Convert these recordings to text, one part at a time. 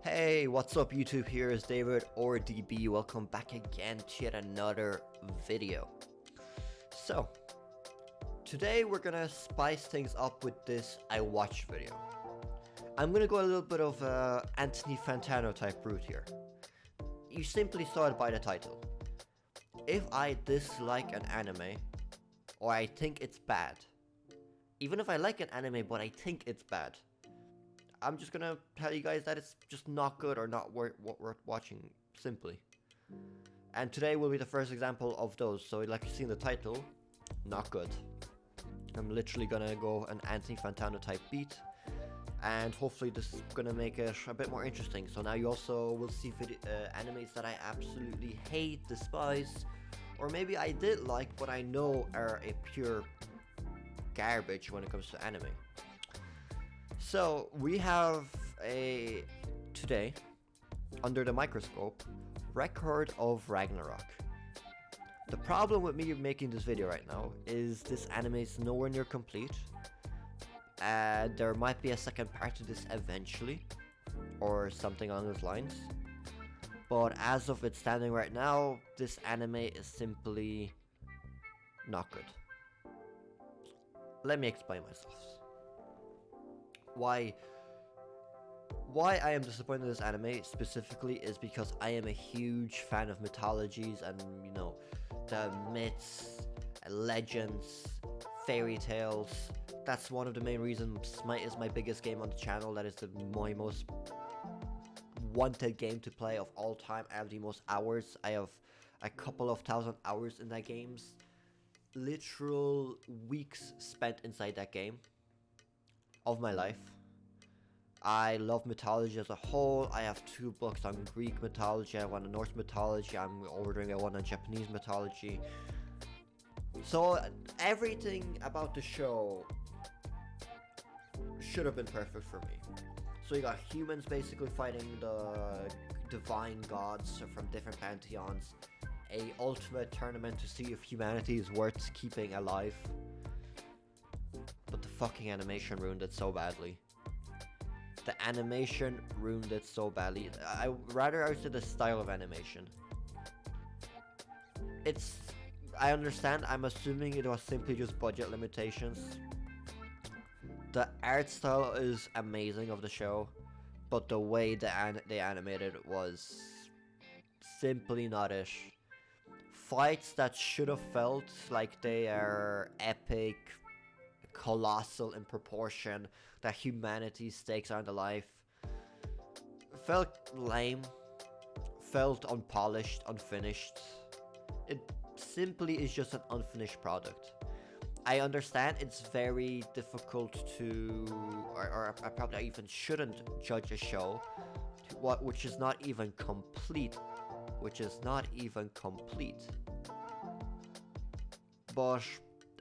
Hey, what's up YouTube? Here is David or DB. Welcome back again to yet another video. So, today we're gonna spice things up with this I watched video. I'm gonna go a little bit of Anthony Fantano type route here. You simply saw it by the title. If I dislike an anime, or I think it's bad, even if I like an anime but I think it's bad, I'm just gonna tell you guys that it's just not good or not worth watching, simply. And today will be the first example of those. So like you see in the title, not good. I'm literally gonna go an Anthony Fantano type beat, and hopefully this is gonna make it a bit more interesting. So now you also will see animes that I absolutely hate, despise, or maybe I did like but I know are a pure garbage when it comes to anime. So we have today, under the microscope, record of Ragnarok. The problem with me making this video right now is this anime is nowhere near complete. There might be a second part to this eventually, or something along those lines. But as of it standing right now, this anime is simply not good. Let me explain myself. Why I am disappointed in this anime specifically is because I am a huge fan of mythologies and, you know, the myths, legends, fairy tales. That's one of the main reasons Smite is my biggest game on the channel. That is my most wanted game to play of all time. I have the most hours. I have a couple of thousand hours in that game. Literal weeks spent inside that game of my life. I love mythology as a whole. I have 2 books on Greek mythology. I have one on Norse mythology. I'm ordering one on Japanese mythology. So everything about the show should have been perfect for me. So you got humans basically fighting the divine gods from different pantheons. A ultimate tournament to see if humanity is worth keeping alive. But the fucking animation ruined it so badly. The animation ruined it so badly. I would say the style of animation. I understand, I'm assuming it was simply just budget limitations. The art style is amazing of the show, but the way they animated it was simply not it. Fights that should have felt like they are epic, colossal in proportion, that humanity's stakes are in the life, felt lame, felt unpolished, unfinished. It simply is just an unfinished product. I understand it's very difficult to, or I probably even shouldn't judge a show which is not even complete. But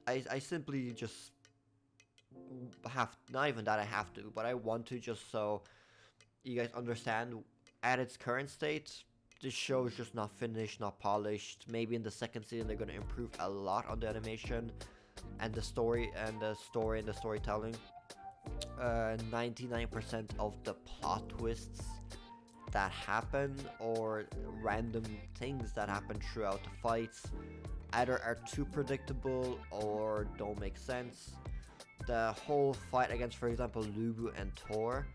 I simply just not even that I have to, but I want to, just so you guys understand, at its current state, this show is just not finished, not polished. Maybe in the second season they're going to improve a lot on the animation and the story and the storytelling. 99% of the plot twists that happen, or random things that happen throughout the fights, either are too predictable or don't make sense. The whole fight against, for example, Lubu and Thor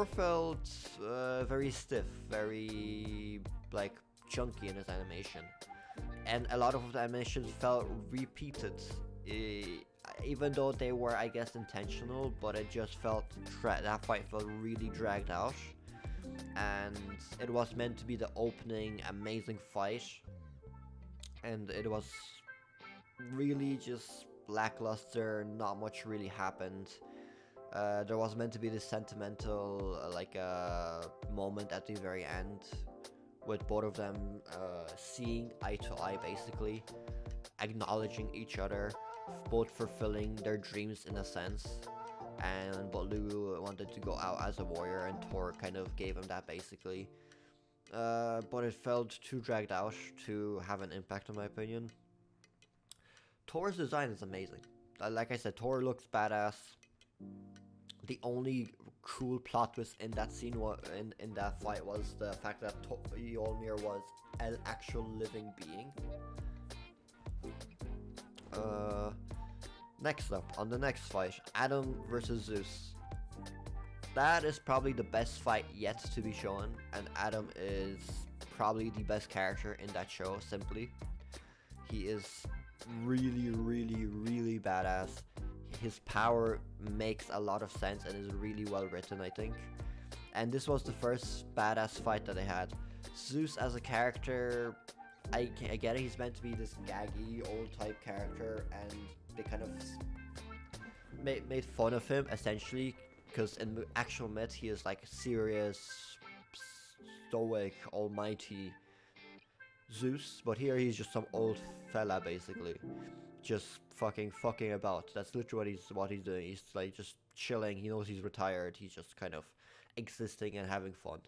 felt very stiff, very like chunky in his animation, and a lot of the animations felt repeated, even though they were, I guess, intentional. But it just felt that fight felt really dragged out, and it was meant to be the opening amazing fight, and it was really just lackluster. Not much really happened. There was meant to be this sentimental moment at the very end, with both of them seeing eye to eye, basically acknowledging each other, both fulfilling their dreams in a sense. But Lulu wanted to go out as a warrior, and Thor kind of gave him that, basically. But it felt too dragged out to have an impact, in my opinion. Thor's design is amazing. Like I said, Thor looks badass. The only cool plot twist in that scene in that fight was the fact that Mjolnir was an actual living being. Next up, on the next fight, Adam versus Zeus. That is probably the best fight yet to be shown, and Adam is probably the best character in that show, simply. He is really, really, really badass. His power makes a lot of sense and is really well written, I think. And this was the first badass fight that they had. Zeus as a character, I get it, he's meant to be this gaggy, old type character, and they kind of made fun of him, essentially, because in the actual myth, he is like serious, stoic, almighty Zeus, but here he's just some old fella, basically. Just fucking about. That's literally what he's doing. He's like just chilling. He knows he's retired. He's just kind of existing and having fun.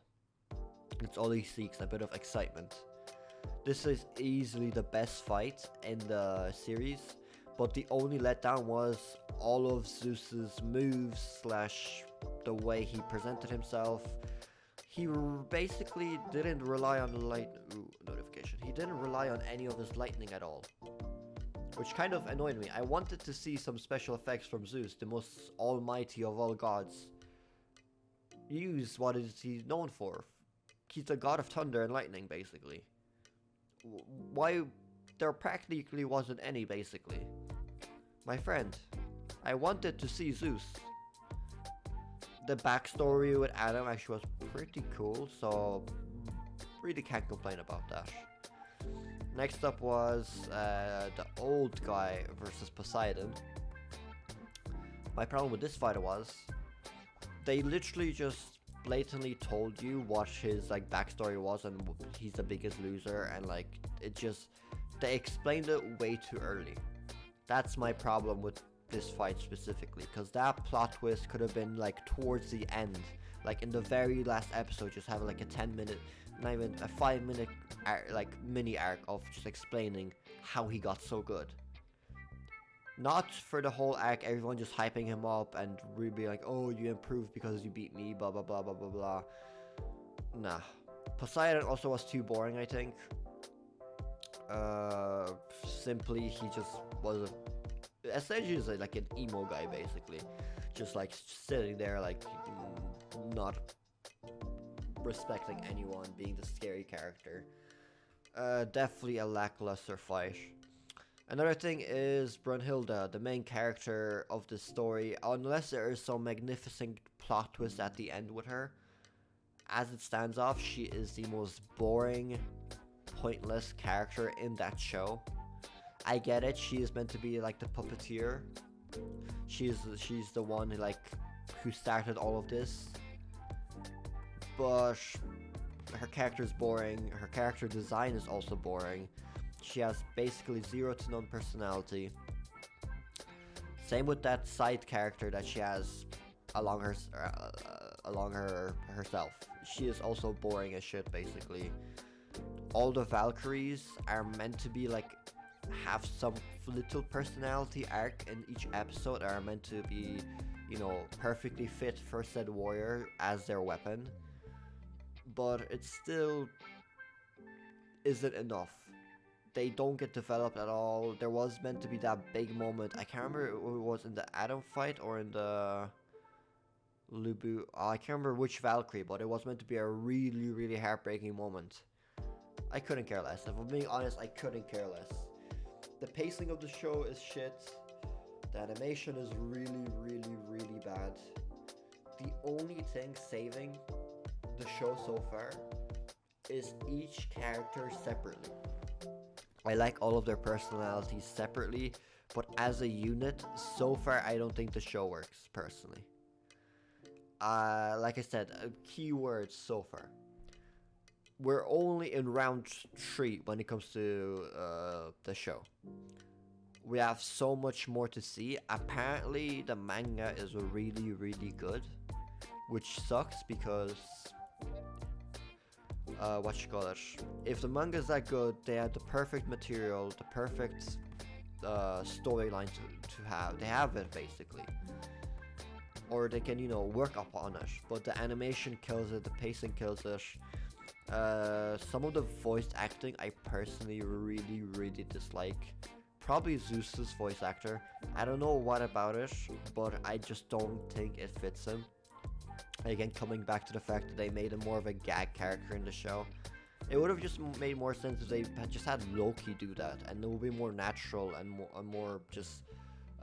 It's all he seeks, a bit of excitement. This is easily the best fight in the series, but the only letdown was all of Zeus's moves / the way he presented himself. He basically didn't rely on notification. He didn't rely on any of his lightning at all, which kind of annoyed me. I wanted to see some special effects from Zeus, the most almighty of all gods. Use what is he known for. He's the god of thunder and lightning, basically. Why there practically wasn't any, basically. My friend, I wanted to see Zeus. The backstory with Adam actually was pretty cool, so really can't complain about that. Next up was the old guy versus Poseidon. My problem with this fight was they literally just blatantly told you what his like backstory was, and he's the biggest loser, and like they explained it way too early. That's my problem with this fight specifically, because that plot twist could have been like towards the end, like in the very last episode. Just have like a 10-minute, not even a 5-minute like mini arc of just explaining how he got so good. Not for the whole arc, everyone just hyping him up and really be like, oh, you improved because you beat me, blah blah blah blah blah blah. Nah. Poseidon also was too boring, I think. Simply he just was essentially like an emo guy, basically, just like sitting there like not respecting anyone, being the scary character. Definitely a lackluster fight. Another thing is Brunhilde, the main character of the story. Unless there is some magnificent plot twist at the end with her, as it stands off, she is the most boring, pointless character in that show. I get it, she is meant to be like the puppeteer. She's the one who started all of this. But her character is boring. Her character design is also boring. She has basically 0 to none personality. Same with that side character that she has along herself. She is also boring as shit, basically. All the Valkyries are meant to be like have some little personality arc in each episode, are meant to be, you know, perfectly fit for said warrior as their weapon. But it still isn't enough. They don't get developed at all. There was meant to be that big moment. I can't remember if it was in the Adam fight or in the Lubu. I can't remember which Valkyrie, but it was meant to be a really, really heartbreaking moment. I couldn't care less. If I'm being honest, I couldn't care less. The pacing of the show is shit. The animation is really, really, really bad. The only thing saving the show so far is each character separately. I like all of their personalities separately, but as a unit, so far I don't think the show works, personally. Like I said, keywords so far. We're only in round 3 when it comes to the show. We have so much more to see. Apparently the manga is really, really good, which sucks because if the manga is that good, they have the perfect material, the perfect storyline to have. They have it, basically. or they can, you know, work upon it, but the animation kills it, the pacing kills it. Some of the voice acting I personally really dislike. Probably Zeus's voice actor. I don't know what about it, but I just don't think it fits him. Again, coming back to the fact that they made him more of a gag character in the show. It would have just made more sense if they had just had Loki do that, and it would be more natural and more just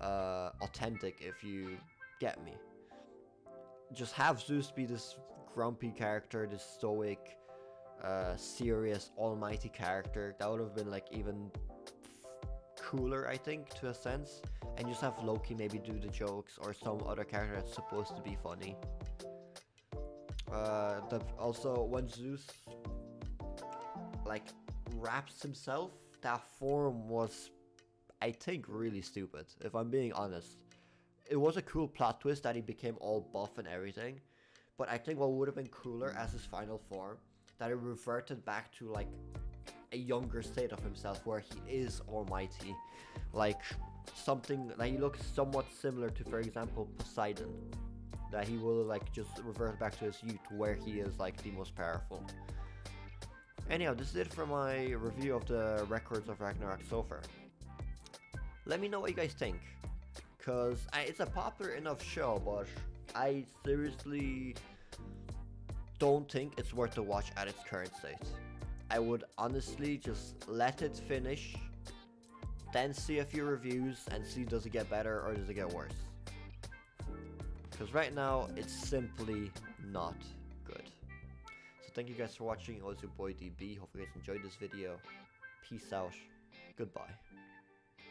authentic, if you get me. Just have Zeus be this grumpy character, this stoic, serious, almighty character. That would have been like even cooler, I think, to a sense. And just have Loki maybe do the jokes, or some other character that's supposed to be funny. Also, when Zeus like raps himself, that form was, I think, really stupid, if I'm being honest. It was a cool plot twist that he became all buff and everything, but I think what would have been cooler as his final form, that it reverted back to like a younger state of himself where he is almighty, like something that he looks somewhat similar to, for example, Poseidon, that he will like just revert back to his youth where he is like the most powerful. Anyhow, this is it for my review of the records of Ragnarok so far. Let me know what you guys think, because it's a popular enough show, but I seriously don't think it's worth the watch at its current state. I would honestly just let it finish, then see a few reviews and see does it get better or does it get worse. Because right now, it's simply not good. So thank you guys for watching. It was your boy DB. Hope you guys enjoyed this video. Peace out. Goodbye.